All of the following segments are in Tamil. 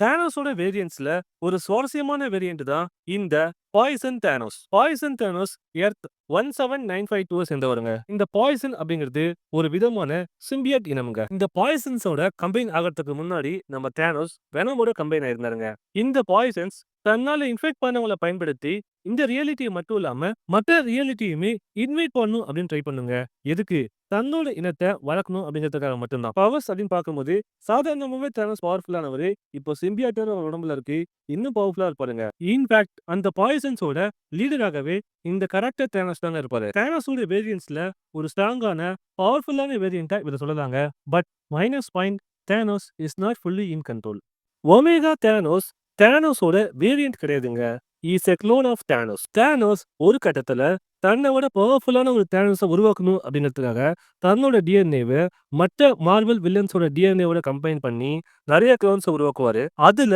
தானோஸோட வேரியன்ட்ஸ்ல ஒரு சுவாரஸ்யமான வேரியன்ட் தான் இந்த poison Thanos. Poison Thanos earth 17952 சேர்ந்தவருங்க. இந்த பாய்சன் அப்படிங்கிறது ஒரு விதமான சிம்பியட் இனம்ங்க. இந்த பாய்சன்ஸோட கம்பைன் ஆகிறதுக்கு முன்னாடி நம்ம தானோஸ் வெனமோட கம்பைன் ஆயிருந்தாருங்க. இந்த பாய்சன்ஸ் தன்னால இன்ஃபெக்ட் பண்ணவங்களை பயன்படுத்தி இந்த ரியாலிட்டியை மட்டும் இல்லாம மற்ற ரியாலிட்டியுமே இன்வைட் பண்ணும் அப்படின்னு ட்ரை பண்ணுங்க. எதுக்கு? தன்னோட இனத்தை வளர்க்கணும் அப்படிங்கிறதுக்காக மட்டும்தான். பவர்ஸ் அப்படின்னு பார்க்கும்போது சாதாரணமாவே தானோஸ் பவர்ஃபுல்லானவரு. இப்போ சிம்பியாட்டோட அவர் உடம்புல இருக்கு. இன்னும் பவர்ஃபுல்லா இருப்பாருங்க. இன்ஃபேக்ட் அந்த பாய்சன்ஸோட லீடராகவே இந்த கரெக்டர் தானோஸ் தாங்க இருப்பாரு. தானோஸோட வேரியன்ட்ஸ்ல ஒரு ஸ்ட்ராங்கான பவர்ஃபுல்லான வேரியன்ட்டா இதை சொல்லலாங்க. But minus point, Thanos is not fully in control. Omega Thanos தானோஸோட வேரியன்ட் கிடையாதுங்க. Is a clone of Thanos. Thanos ஒரு கட்டத்துல தன்னை விட பவர்ஃபுல்லான ஒரு தானோஸை உருவாக்கணும் அப்படிங்கிறதுக்காக தன்னோட டிஎன்ஏவை மற்ற மார்வல் வில்லன்ஸோட டிஎன்ஏவோட கம்பைன் பண்ணி நிறைய க்ளோன்ஸை உருவாக்குவாரு. அதுல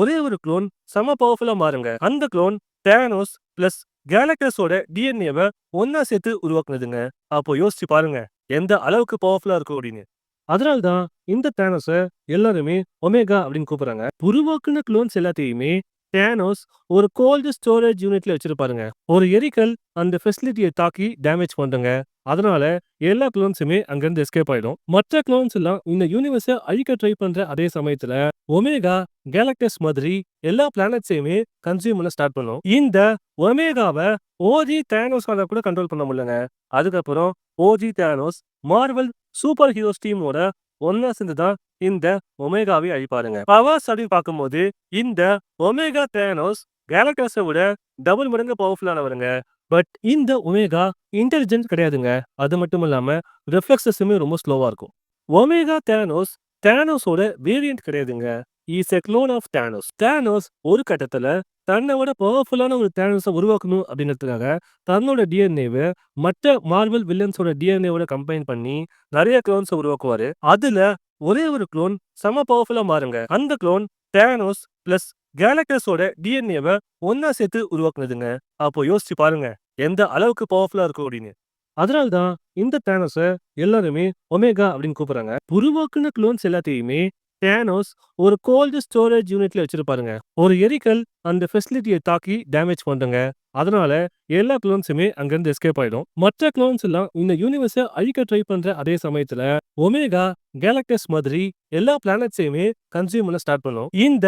ஒரே ஒரு க்ளோன் செம பவர்ஃபுல்லா மாறுங்க. அந்த க்ளோன் தானோஸ் பிளஸ் கேலக்டஸோட டிஎன்ஏவை ஒன்னா சேர்த்து உருவாக்குனதுங்க. அப்போ யோசிச்சு பாருங்க எந்த அளவுக்கு பவர்ஃபுல்லா இருக்கும் அப்படின்னு. அதனால்தான் இந்த தானோஸை எல்லாருமே ஒமேகா அப்படின்னு கூப்பிடுறாங்க. உருவாக்குன க்ளோன்ஸ் எல்லாத்தையுமே தானோஸ் ஒரு கோல்டு ஸ்டோரேஜ் யூனிட்ல வச்சிருப்பாருங்க. ஒரு எரிக்கல் அந்த ஃபெசிலிட்டியை தாக்கி டேமேஜ் பண்றங்க. அதனால எல்லா க்ளோன்ஸுமே அங்கிருந்து எஸ்கேப் ஆயிடும். மற்ற க்ளோன்ஸ் எல்லாம் இந்த யூனிவர்ஸை அழிக்க ட்ரை பண்ற அதே சமயத்துல ஒமேகா கேலக்டஸ் மாதிரி எல்லா பிளானட்ஸையுமே கன்சியூம் பண்ண ஸ்டார்ட் பண்ணும். இந்த ஒமேகாவை ஓஜி தானோஸால கூட கண்ட்ரோல் பண்ண முடியலங்க. அதுக்கப்புறம் OG Thanos Marvel super heroes டீமோட ஒன்னா சேர்ந்துதான் இந்த ஒமேகாவை அழிப்பாருங்க. பவர்ஸ் அப்படின்னு பார்க்கும்போது இந்த ஒமேகா தானோஸ் கேலக்டஸை விட டபுள் மடங்கு பவர்ஃபுல்லானவருங்க. பட் இந்த ஒமேகா இன்டெலிஜென்ட் கிடையாதுங்க. அது மட்டும் இல்லாம ரிஃப்ளெக்ஸஸுமே ரொம்ப ஸ்லோவா இருக்கும். ஒமேகா தானோஸ் தானோஸோட வேரியன்ட் கிடையாதுங்க. Is a clone of Thanos. Thanos ஒரு கட்டத்துல தன்னை விட பவர்ஃபுல்லான ஒரு தானோஸை உருவாக்கணும் அப்படிங்கிறதுக்காக தன்னோட டிஎன்ஏவை மற்ற மார்வல் வில்லன்ஸோட டிஎன்ஏவோட கம்பைன் பண்ணி நிறைய க்ளோன்ஸை உருவாக்குவாரு. அதுல ஒரே ஒரு க்ளோன் செம பவர்ஃபுல்லா மாறுங்க. அந்த க்ளோன் தானோஸ் பிளஸ் கேலக்டஸோட டிஎன்ஏவை ஒன்னா சேர்த்து உருவாக்குனதுங்க. அப்போ யோசிச்சு பாருங்க எந்த அளவுக்கு பவர்ஃபுல்லா இருக்கும் அப்படின்னு. அதனால்தான் இந்த தானோஸை எல்லாருமே ஒமேகா அப்படின்னு கூப்பிடுறாங்க. உருவாக்குன க்ளோன்ஸ் எல்லாத்தையுமே தானோஸ் ஒரு கோல்டு ஸ்டோரேஜ் யூனிட்ல வச்சிருப்பாருங்க. ஒரு எரிக்கல் அந்த ஃபெசிலிட்டியை தாக்கி டேமேஜ் பண்றங்க. அதனால எல்லா க்ளோன்ஸுமே அங்கிருந்து எஸ்கேப் ஆயிடும். மற்ற க்ளோன்ஸ் எல்லாம் இந்த யூனிவர்ஸை அழிக்க ட்ரை பண்ற அதே சமயத்துல ஒமேகா கேலக்டஸ் மாதிரி எல்லா பிளானட்ஸையுமே கன்சியூம் பண்ண ஸ்டார்ட் பண்ணும். இந்த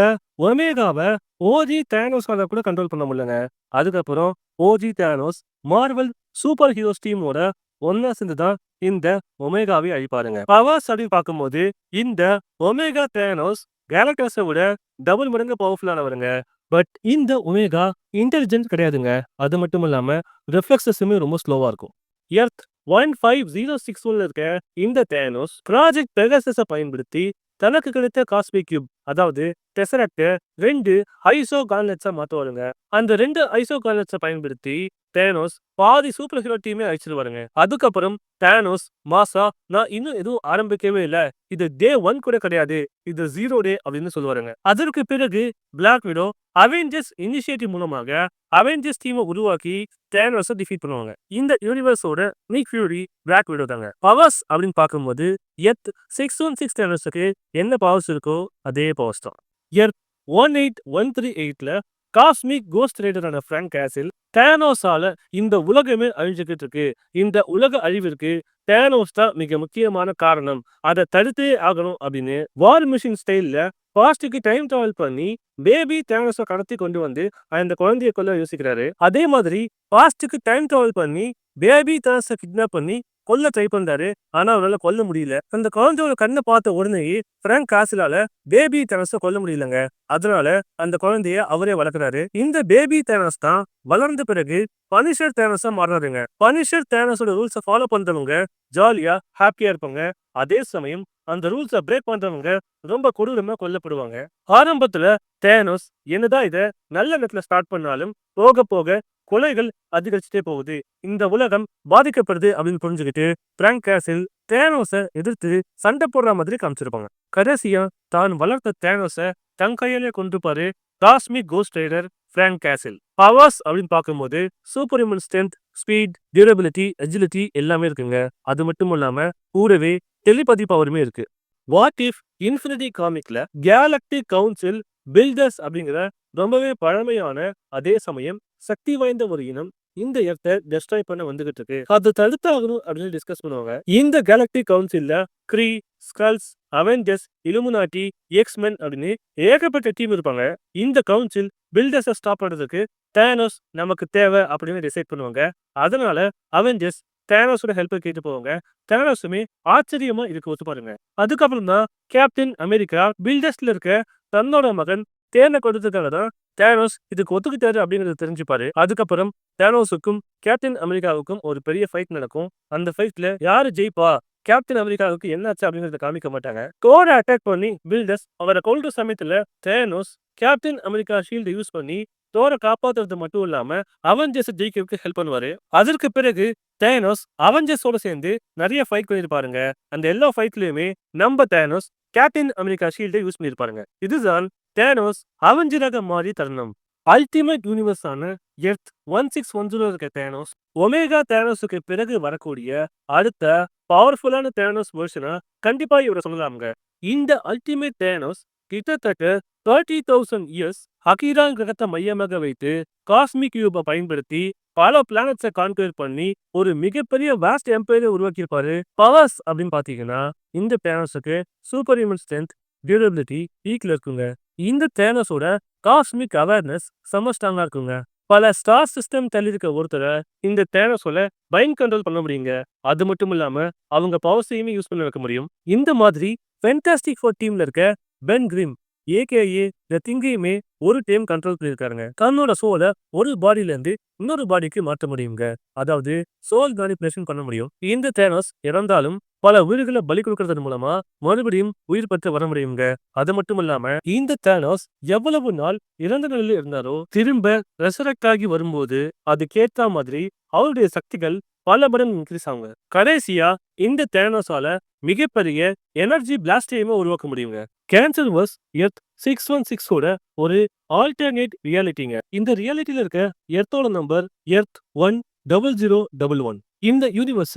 ஒமேகாவை ஓஜி தானோஸால கூட கண்ட்ரோல் பண்ண முடியலங்க. அதுக்கப்புறம் OG Thanos Marvel super heroes டீமோட ஒன்னா சேர்ந்துதான் இந்த ஒமேகாவை அழிப்பாருங்க. பவர்ஸ் அப்படின்னு பார்க்கும்போது இந்த ஒமேகா தானோஸ் கேலக்டஸை விட டபுள் மடங்கு பவர்ஃபுல்லானவருங்க. பட் இந்த ஒமேகா இன்டெலிஜென்ட் கிடையாதுங்க. அது மட்டும் இல்லாம ரிஃப்ளெக்ஸஸுமே ரொம்ப ஸ்லோவா இருக்கும். எர்த் 15061 இருக்க இந்த தானோஸ் ப்ராஜெக்ட் பெகாசஸை பயன்படுத்தி தனக்கு கிடைத்த காஸ்மிக் கியூப் அதாவது டெசரக்ட 2 ஐசோ கார்னெட்ஸா மாத்துவாருங்க. அந்த 2 ஐசோ கார்னெட்ஸை பயன்படுத்தி தானோஸ் பாதி சூப்பர் ஹீரோ டீமே அழிச்சிருவாருங்க. அதுக்கப்புறம் தானோஸ் மாசா நான் இன்னும் எதுவும் ஆரம்பிக்கவே இல்ல, இது டே 1 கூட கிடையாது, இது 0 டே அப்படின்னு சொல்லுவாருங்க. அதற்கு பிறகு பிளாக் விடோ அவெஞ்சர்ஸ் இனிஷியேட்டிவ் மூலமாக அவெஞ்சர்ஸ் டீமை உருவாக்கி தானோஸை டிஃபீட் பண்ணுவாங்க. இந்த யூனிவர்ஸோட நிக் ஃபியூரி பிளாக் விடோ தாங்க. பவர்ஸ் அப்படின்னு பார்க்கும்போது எர்த் 616 தானோஸுக்கு என்ன பவர்ஸ் இருக்கோ அதே பவர்ஸ் தான். எர்த் 18138ல காஸ்மிக் கோஸ்ட் ரைடரான ஃப்ராங்க் கேசில் தானோஸால இந்த உலகமே அழிஞ்சுக்கிட்டு இருக்கு, இந்த உலக அழிவிற்கு தானோஸ் தான் மிக முக்கியமான காரணம், அதை தடுத்தே ஆகணும் அப்படின்னு வார் மிஷின் ஸ்டைல்ல பாஸ்டுக்கு டைம் டிராவல் பண்ணி பேபி தானோஸை கடத்தி கொண்டு வந்து அந்த குழந்தைய கொல்ல யோசிக்கிறாரு. அதே மாதிரி பாஸ்டுக்கு டைம் டிராவல் பண்ணி பேபி தானோஸை கிட்னாப் பண்ணி கொல்ல ட்ரை பண்றாரு. ஆனா அவரால் கொல்ல முடியல. அந்த குழந்தையோட கண்ணை பார்த்த உடனேயே ஃப்ராங்க் காசிலால பேபி தானோஸை கொல்ல முடியலங்க. அதனால அந்த குழந்தைய அவரே வளர்க்குறாரு. இந்த பேபி தானோஸ் தான் வளர்ந்த பிறகு பனிஷர் தானோஸா மாறுறாருங்க. பனிஷர் தானோஸோட ரூல்ஸை ஃபாலோ பண்றவங்க ஜாலியா ஹாப்பியா இருப்பாங்க. அதே சமயம் அந்த ரூல்ஸை பிரேக் பண்றவங்க ரொம்ப கொடூரமா கொல்லப்படுவாங்க. ஆரம்பத்துல தானோஸ் என்னதான் இதை நல்ல இடத்துல ஸ்டார்ட் பண்ணாலும் போக போக கொலைகள் அதிகரிச்சுட்டே போகுது, இந்த உலகம் பாதிக்கப்படுது அப்படின்னு புரிஞ்சுக்கிட்டு ஃப்ராங்க் கேசில் தானோஸை எதிர்த்து சண்டை போடுற மாதிரி காமிச்சிருப்பாங்க. கடைசியா தான் வளர்த்த தானோஸை தன் கையிலே கொண்டுப்பாரு Cosmic Ghost Rider Frank Castle. Powers அப்படின்னு பார்க்கும்போது super human strength, speed, durability, agility எல்லாமே இருக்குங்க. அது மட்டும் இல்லாம கூடவே டெலிபதி பவருமே இருக்கு. வாட் இஃப் இன்ஃபினிட்டி காமிக்ல கேலக்டிக் கவுன்சில் பில்டர்ஸ் அப்படிங்கிற ரொம்பவே பழமையான அதே சமயம் சக்தி வாய்ந்த ஒரு இனம் இந்த எர்த்தை டெஸ்ட்ராய் பண்ண வந்துகிட்டு இருக்கு. அது தடுத்தாகணும் அப்படின்னு டிஸ்கஸ் பண்ணுவாங்க. இந்த கேலக்டிக் கவுன்சில்ல Kree, Skrulls, Avengers, Illuminati, X Men அப்படின்னு ஏகப்பட்ட டீம் இருப்பாங்க. இந்த கவுன்சில் பில்டர்ஸை ஸ்டாப் பண்றதுக்கு தேனோஸ் நமக்கு தேவை அப்படின்னு டிசைட் பண்ணுவாங்க. அதனால அவெஞ்சர்ஸ் தேனோஸோட ஹெல்ப்பை கேட்டு போவாங்க. தேனோஸுமே ஆச்சரியமா இதுக்கு ஒத்துப்பாருங்க. அதுக்கப்புறம் தான் கேப்டன் அமெரிக்கா பில்டர்ஸ்ல இருக்க தன்னோட மகன் தேனை கொடுத்ததுக்காக தான் தேனோஸ் இதுக்கு ஒத்துக்கிட்டாரு அப்படிங்கறத தெரிஞ்சுப்பாரு. அதுக்கப்புறம் தேனோஸுக்கும் கேப்டன் அமெரிக்காவுக்கும் ஒரு பெரிய ஃபைட் நடக்கும். அந்த ஃபைட்ல யாரு ஜெயிப்பா, கேப்டன் அமெரிக்காவுக்கு என்னாச்சு அப்படிங்கறத காமிக்க மாட்டாங்க. தோரை அட்டாக் பண்ணி பில்டர்ஸ் அவரை கொல்ற சமயத்துல Thanos captain America shield use பண்ணி தோரை காப்பாத்துறது மட்டும் இல்லாம அவெஞ்சர்ஸ் ஜெயிக்கிறதுக்கு ஹெல்ப் பண்ணுவாரு. அதற்கு பிறகு தேனோஸ் அவெஞ்சர்ஸோட சேர்ந்து நிறைய ஃபைட் பண்ணிருப்பாருங்க. அந்த எல்லா ஃபைட்லயுமே நம்ம தேனோஸ் கேப்டன் அமெரிக்கா ஷீல்டை யூஸ் பண்ணிருப்பாருங்க. இதுதான் தேனோஸ் அவெஞ்சராக மாறி தருணம். அல்டிமேட் யூனிவர்ஸ் ஆன எர்த் 1610 இருக்க தேனோஸ் ஒமேகா தேனோஸுக்கு பிறகு வரக்கூடிய அடுத்த பவர்ஃபுல்லான தேனோஸ் வெர்ஷனா கண்டிப்பா இவரை சொல்லலாம்ங்க. இந்த அல்டிமேட் தேனோஸ் கிட்டத்தட்ட 30,000 இயர்ஸ் அகிரா கிரகத்தை மையமாக வைத்து காஸ்மிக் கியூபை பயன்படுத்தி பல பிளானட்ஸை கான்கர் பண்ணி ஒரு மிகப்பெரிய வாஸ்ட் எம்பையரை உருவாக்கியிருப்பாரு. பவர்ஸ் அப்படின்னு பாத்தீங்கன்னா இந்த தேனோஸுக்கு super human strength, durability equal இருக்குங்க. இந்த தேனோஸோட காஸ்மிக் அவேர்னஸ் செம்ம ஸ்ட்ராங்கா இருக்குங்க. பல ஸ்டார் சிஸ்டம் தள்ளி இருக்க ஒருத்தரை இந்த தேனோஸோட மைண்ட் கண்ட்ரோல் பண்ண முடியுங்க. அது மட்டும் இல்லாம அவங்க பவர்ஸையுமே யூஸ் பண்ண வைக்க முடியும். இந்த மாதிரி ஃபென்டாஸ்டிக் ஃபோர் டீம்ல இருக்க பென் கிரிம் ஏகேஏ த திங்கையுமே ஒரு டைம் கண்ட்ரோல் பண்ணியிருக்காருங்க. தன்னோட சோலை ஒரு பாடியில இருந்து இன்னொரு பாடிக்கு மாற்ற முடியுங்க. அதாவது சோல் மேனிபுலேஷன் பண்ண முடியும். இந்த தேனோஸ் இறந்தாலும் பல உயிர்களை பலி கொடுக்கறது மூலமா மறுபடியும் உயிர் பெற்று வர முடியுங்க. அது மட்டும் இல்லாம இந்த தேனோஸ் எவ்வளவு நாள் இறந்த நிலையில இருந்தாரோ திரும்ப ரெசரக்ட் ஆகி வரும்போது அதுக்கேற்ற மாதிரி அவருடைய சக்திகள் பல மடங்கு இன்க்ரீஸ் ஆகுங்க. கடைசியா இந்த தேனோஸால மிகப்பெரிய எனர்ஜி பிளாஸ்டையுமே உருவாக்க முடியுங்க. கேன்சர் வர்ஸ் எர்த் 616ஓட ஒரு ஆல்டர்னேட் ரியாலிட்டிங்க. இந்த ரியாலிட்டியில இருக்க எர்த்தோட நம்பர் எர்த் 10011. இந்த யூனிவர்ஸ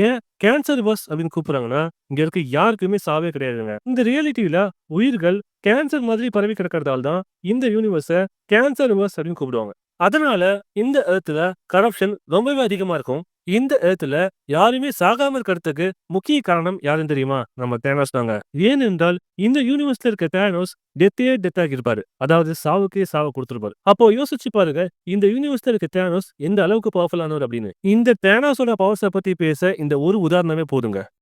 ஏன் கேன்சர் வர்ஸ் அப்படின்னு கூப்பிடுறாங்கன்னா இங்க இருக்க யாருக்குமே சாவே கிடையாதுங்க. இந்த ரியாலிட்டியில உயிர்கள் கேன்சர் மாதிரி பரவி கிடக்கிறதால தான் இந்த யூனிவர்ஸ கேன்சர் வர்ஸ் அப்படின்னு கூப்பிடுவாங்க. அதனால இந்த எர்த்ல கரப்ஷன் ரொம்பவே அதிகமா இருக்கும். இந்த எர்த்ல யாருமே சாகாம இருக்கிறதுக்கு முக்கிய காரணம் யாருன்னு தெரியுமா? நம்ம தேனோஸ் தாங்க. ஏனென்றால் இந்த யூனிவர்ஸ்ல இருக்க தேனோஸ் டெத் ஆகியிருப்பாரு. அதாவது சாவுக்கே சாவை கொடுத்துருப்பாரு. அப்போ யோசிச்சு பாருங்க, இந்த யூனிவர்ஸ்ல இருக்க தேனோஸ் எந்த அளவுக்கு பவர்ஃபுல்லானவர் அப்படின்னு. இந்த தேனோஸோட பவர்ஸை பத்தி பேச இந்த ஒரு உதாரணமே போதுங்க.